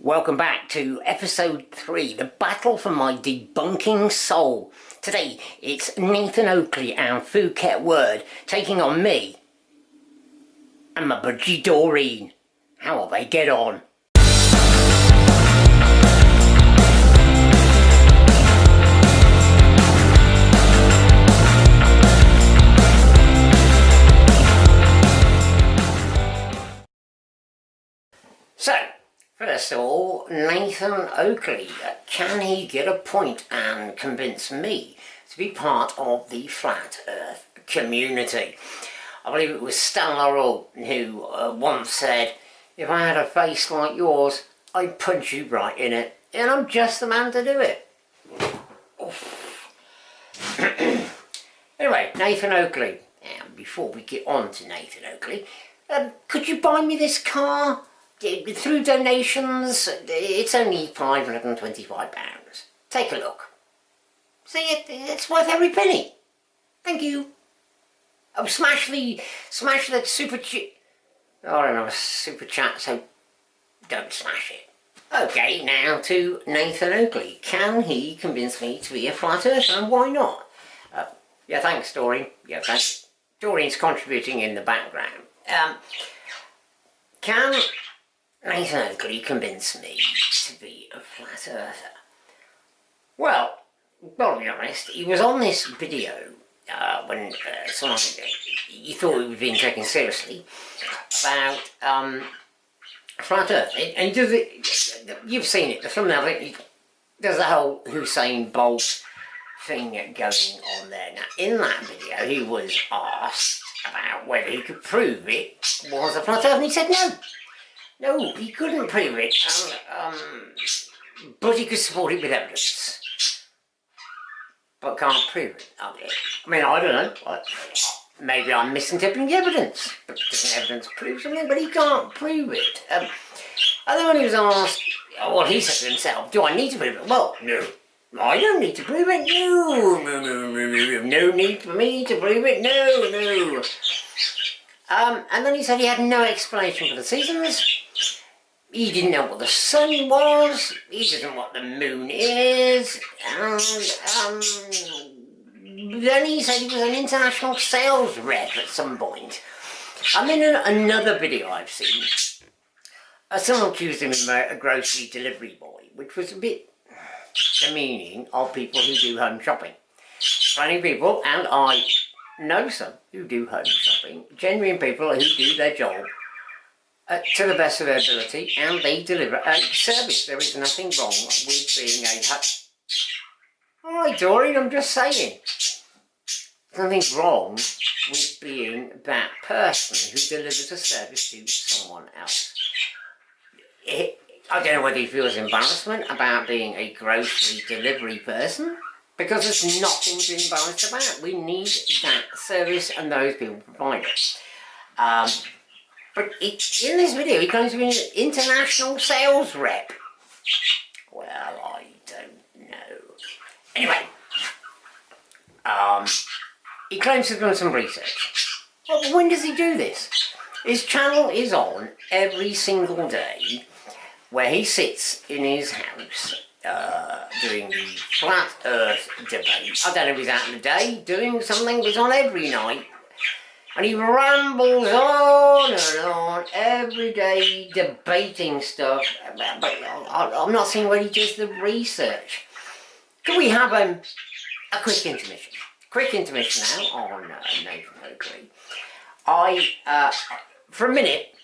Welcome back to episode 3, the battle for my debunking soul. Today it's Nathan Oakley and Phuket Word taking on me and my budgie Doreen. How will they get on? So, first of all, Nathan Oakley, can he get a point and convince me to be part of the Flat Earth community? I believe it was Stan Laurel who once said, if I had a face like yours, I'd punch you right in it, and I'm just the man to do it. Anyway, Nathan Oakley, and before we get on to Nathan Oakley, could you buy me this car? Through donations, it's only £525. Take a look. See, it's worth every penny. Thank you. Oh, smash the super chat. Oh, I don't have a super chat, so don't smash it. Okay, now to Nathan Oakley. Can he convince me to be a flat earther, and why not? Yeah, thanks, Doreen. Yeah, thanks. Doreen's contributing in the background. Can Nathan Oakley convinced me to be a flat earther? Well, to be honest, he was on this video when someone you thought he was being taken seriously about flat earth, and he does it. You've seen it. The thumbnail. There's the whole Hussein Bolt thing going on there. Now, in that video, he was asked about whether he could prove it was a flat earth, and he said no. No, he couldn't prove it, but he could support it with evidence. But can't prove it. I mean, I don't know. Maybe I'm misinterpreting the evidence. But doesn't evidence prove something? But he can't prove it. And then when he was asked, well, he said to himself, do I need to prove it? Well, no. I don't need to prove it. No need for me to prove it. No. And then he said he had no explanation for the seasons. He didn't know what the sun was. He didn't know what the moon is. And then he said he was an international sales rep at some point. And then in another video I've seen, someone accused him of a grocery delivery boy, which was a bit demeaning of people who do home shopping. Plenty of people, and I know some who do home shopping, genuine people who do their job to the best of their ability, and they deliver a service. There is nothing wrong with being a... Alright, Doreen, I'm just saying. There's nothing wrong with being that person who delivers a service to someone else. I don't know whether he feels embarrassment about being a grocery delivery person, because there's nothing to be embarrassed about. We need that service, and those people provide it. But in this video, he claims to be an international sales rep. Well, I don't know. Anyway, he claims to have done some research. Well, when does he do this? His channel is on every single day, where he sits in his house doing the flat earth debate. I don't know if he's out in the day doing something, but he's on every night. And he rambles on and on every day debating stuff, but I'm not seeing where he does the research. Can we have a quick intermission? Quick intermission now on Nathan Oakley. For a minute,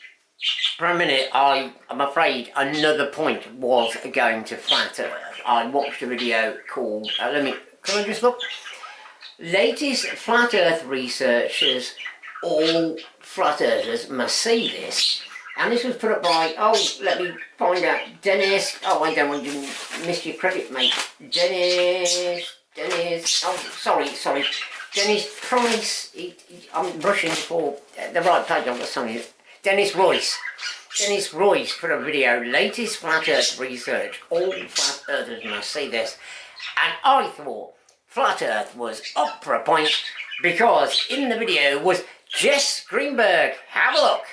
I'm afraid another point was going to flat earth. I watched a video called, can I just look? Latest flat earth researchers. All flat earthers must see this. And this was put up by, let me find out, Dennis, I don't want you to miss your credit, mate. Dennis, sorry, Dennis Price, I'm rushing for the right page, I've got something. Dennis Royce put a video, latest flat earth research, all flat earthers must see this. And I thought flat earth was up for a point, because in the video was Jess Greenberg. Have a look.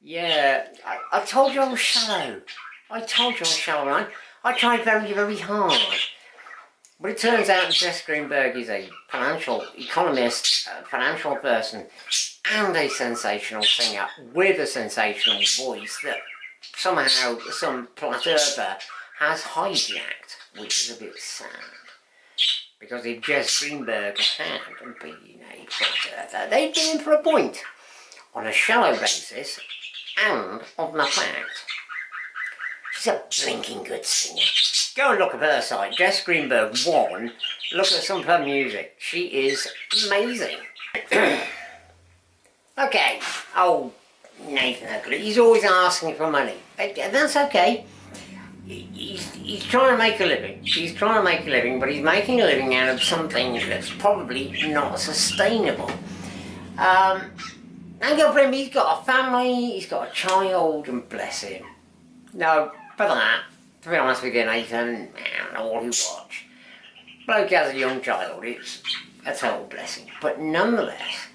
Yeah, I told you I was shallow. I told you on Shallow Line, I tried very, very hard. But it turns out Jess Greenberg is a financial economist, a financial person, and a sensational singer with a sensational voice that somehow some flat earther has hijacked, which is a bit sad. Because if Jess Greenberg had been a flat earther, they'd been in for a point on a shallow basis and on the fact she's a blinking good singer. Go and look at her site, Jess Greenberg 1. Look at some of her music. She is amazing. Okay, oh, Nathan Oakley, he's always asking for money. And that's okay. He's trying to make a living. He's trying to make a living, but he's making a living out of something that's probably not sustainable. And go for him, he's got a family, he's got a child, and bless him. No, for that, to be honest with you, Nathan, and all who watch, bloke has a young child, it's a total blessing. But nonetheless,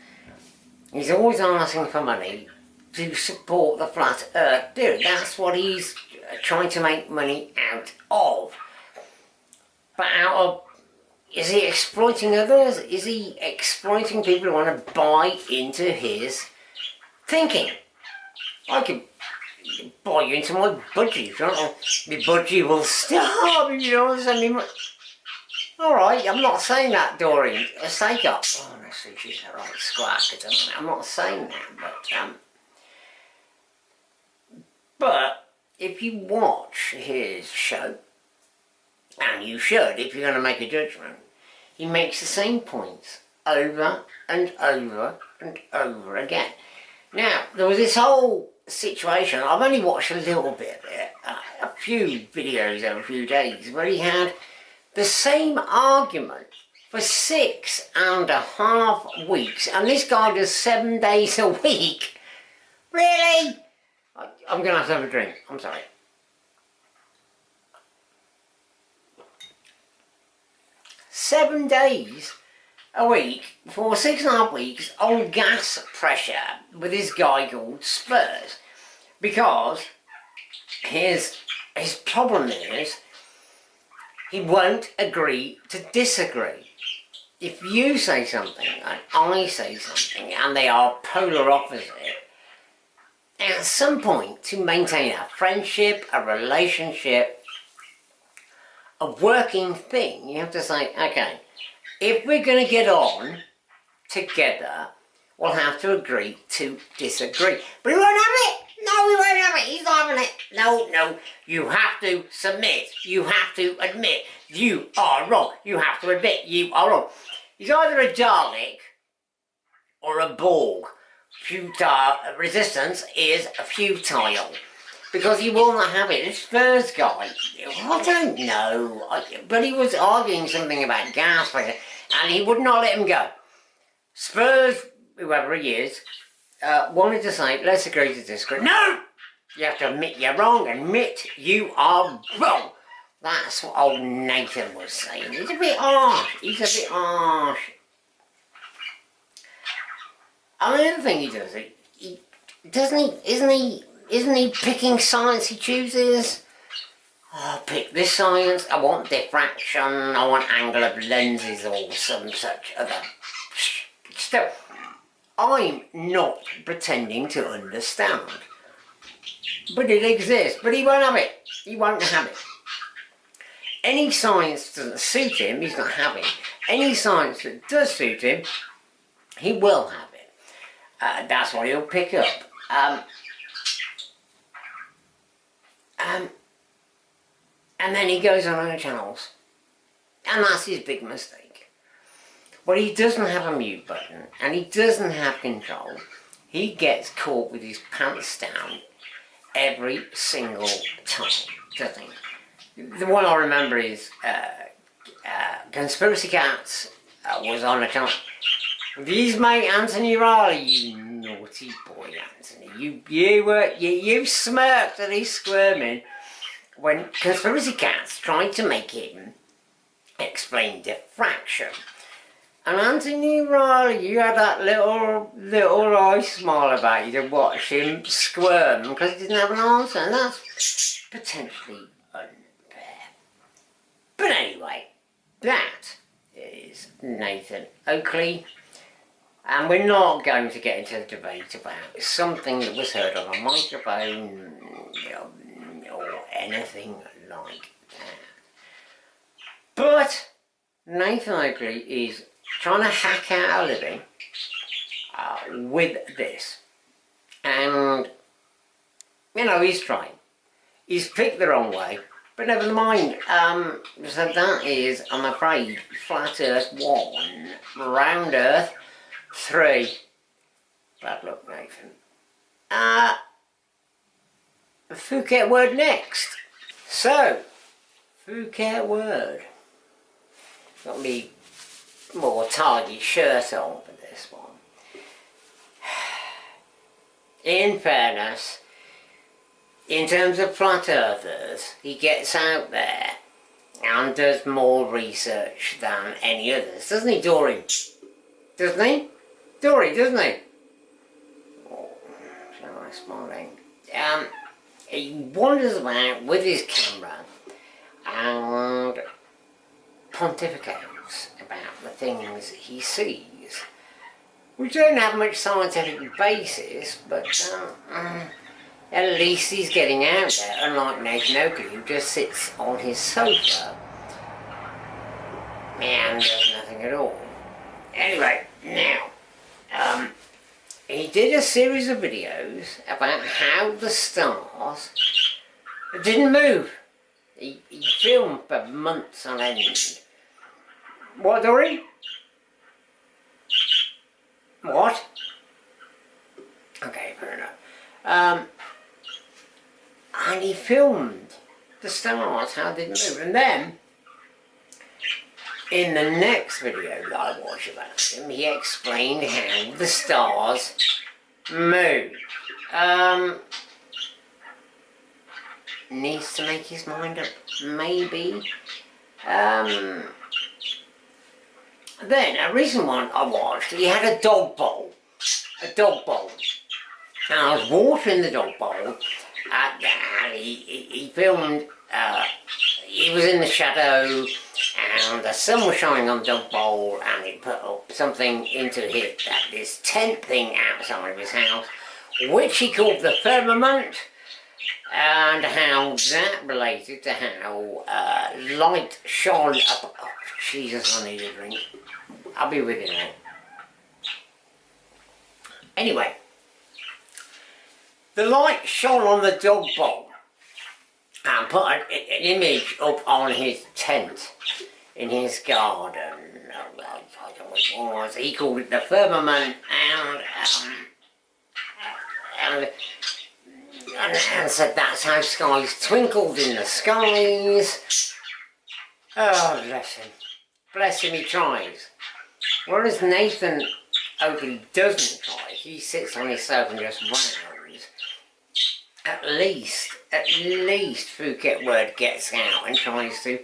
he's always asking for money to support the flat earth theory. That's what he's trying to make money out of. But out of, is he exploiting others? Is he exploiting people who want to buy into his thinking? I could buy you into my budgie, if you want. My budgie will starve if you don't send me money. Alright, I'm not saying that, Doreen. A stake up. Oh, honestly, she's a right squawk. I'm not saying that, but if you watch his show, and you should if you're going to make a judgment, he makes the same points over and over and over again. Now, there was this whole situation, I've only watched a little bit of it, a few videos over a few days, where he had the same argument for 6.5 weeks, and this guy does 7 days a week. Really? I'm going to have a drink, I'm sorry. Seven days a week for 6.5 weeks on gas pressure with this guy called Spurs, because his problem is he won't agree to disagree. If you say something and I say something and they are polar opposite, at some point to maintain a friendship, a relationship, a working thing, you have to say, okay, if we're going to get on together, we'll have to agree to disagree. But he won't have it! No, he won't have it! He's not having it! No, you have to submit. You have to admit you are wrong. You have to admit you are wrong. He's either a Dalek or a Borg. Futile resistance is futile. Because he will not have it. This first guy, I don't know, but he was arguing something about gas pressure, and he would not let him go. Spurs, whoever he is, wanted to say, let's agree to disagree. No! You have to admit you're wrong, admit you are wrong. That's what old Nathan was saying. He's a bit harsh, And the other thing he does, isn't he picking science he chooses? Oh, pick this science, I want diffraction, I want angle of lenses or some such other stuff. I'm not pretending to understand. But it exists, but he won't have it. He won't have it. Any science that doesn't suit him, he's not having. Any science that does suit him, he will have it. That's what he'll pick up. And then he goes on other channels. And that's his big mistake. But he doesn't have a mute button, and he doesn't have control. He gets caught with his pants down every single time, doesn't he? The one I remember is Conspiracy Cats was on a channel. These mate Anthony Riley, you naughty boy Anthony. You smirked at his squirming when Conspiracy Cats tried to make him explain diffraction. And Anthony Riley, you had that little eye smile about you to watch him squirm because he didn't have an answer, and that's potentially unfair. But anyway, that is Nathan Oakley, and we're not going to get into a debate about something that was heard on a microphone or anything like that. But Nathan Oakley is trying to hack out a living with this, and he's trying. He's picked the wrong way, but never mind. So that is, I'm afraid, Flat Earth 1, Round Earth 3. Bad luck, Nathan. Phuket Word next. So, Phuket Word. Got me more target shirt on for this one. In fairness, in terms of flat earthers, he gets out there and does more research than any others, doesn't he, Dory? Doesn't he? Dory, doesn't he? Oh, so nice smiling. He wanders about with his camera and pontificates about the things he sees, which don't have much scientific basis, but at least he's getting out there, unlike Nathan Oakley, who just sits on his sofa and does nothing at all. Anyway, now, he did a series of videos about how the stars didn't move. He filmed for months on end. What, Dory? What? Okay, fair enough. And he filmed the stars, how they move. And then, in the next video that I watched about him, he explained how the stars move. Needs to make his mind up, maybe. Then, a recent one I watched, he had a dog bowl. A dog bowl. And I was watering the dog bowl, and he filmed, he was in the shadow, and the sun was shining on the dog bowl, and he put up something into this tent thing outside of his house, which he called the firmament, and how that related to how light shone up. Oh, Jesus, I need a drink. I'll be with you now. Anyway, the light shone on the dog bowl and put an image up on his tent in his garden. I don't know what it was. He called it the firmament, and said that's how skies twinkled in the skies. Oh, bless him. Bless him, he tries. Whereas Nathan Oakley doesn't try, he sits on his sofa and just rows. At least Phuket Word gets out and tries to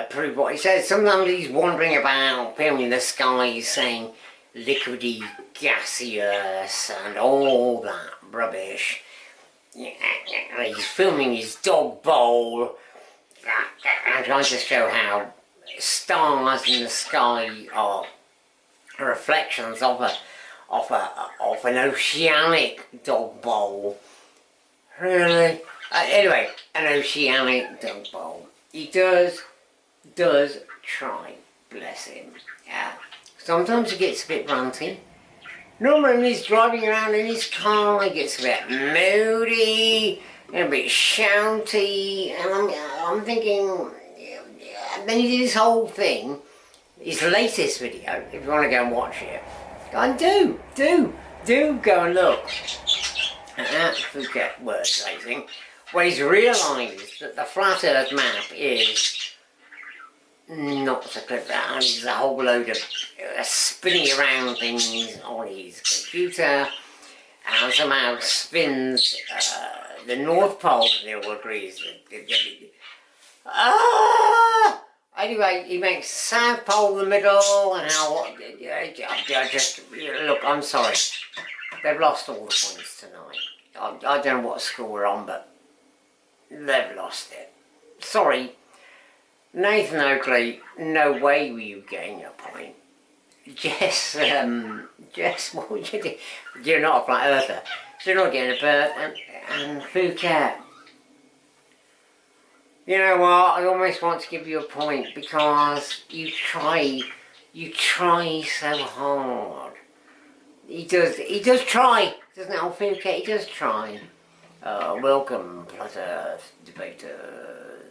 prove what he says. Sometimes he's wandering about, filming the skies, saying liquidy, gaseous, and all that rubbish. He's filming his dog bowl and trying to show how stars in the sky are reflections of an oceanic dog bowl. Really? Anyway, an oceanic dog bowl. He does try, bless him. Yeah. Sometimes he gets a bit ranty. Normally when he's driving around in his car, he gets a bit moody, and a bit shouty, and I'm thinking, and then he did this whole thing, his latest video, if you want to go and watch it, and do go and look at that Phuket Word rating, where he's realised that the flat earth map is not so clear, and there's a whole load of spinning around things on his computer, and somehow spins the North Pole, they all agree, I Anyway, he makes South Pole the middle, and how... I just... Look, I'm sorry. They've lost all the points tonight. I don't know what score we're on, but they've lost it. Sorry. Nathan Oakley, no way will you gain a point. Jess, what would you do? You're not a flat earther. So you're not getting a bird, and Phuket. You know what, I almost want to give you a point because you try so hard. He does try, doesn't it, old Phuket? He does try. Welcome, plotters, debaters,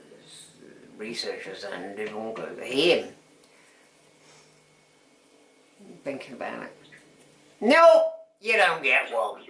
researchers, and everyone goes to him. Thinking about it. No, you don't get one.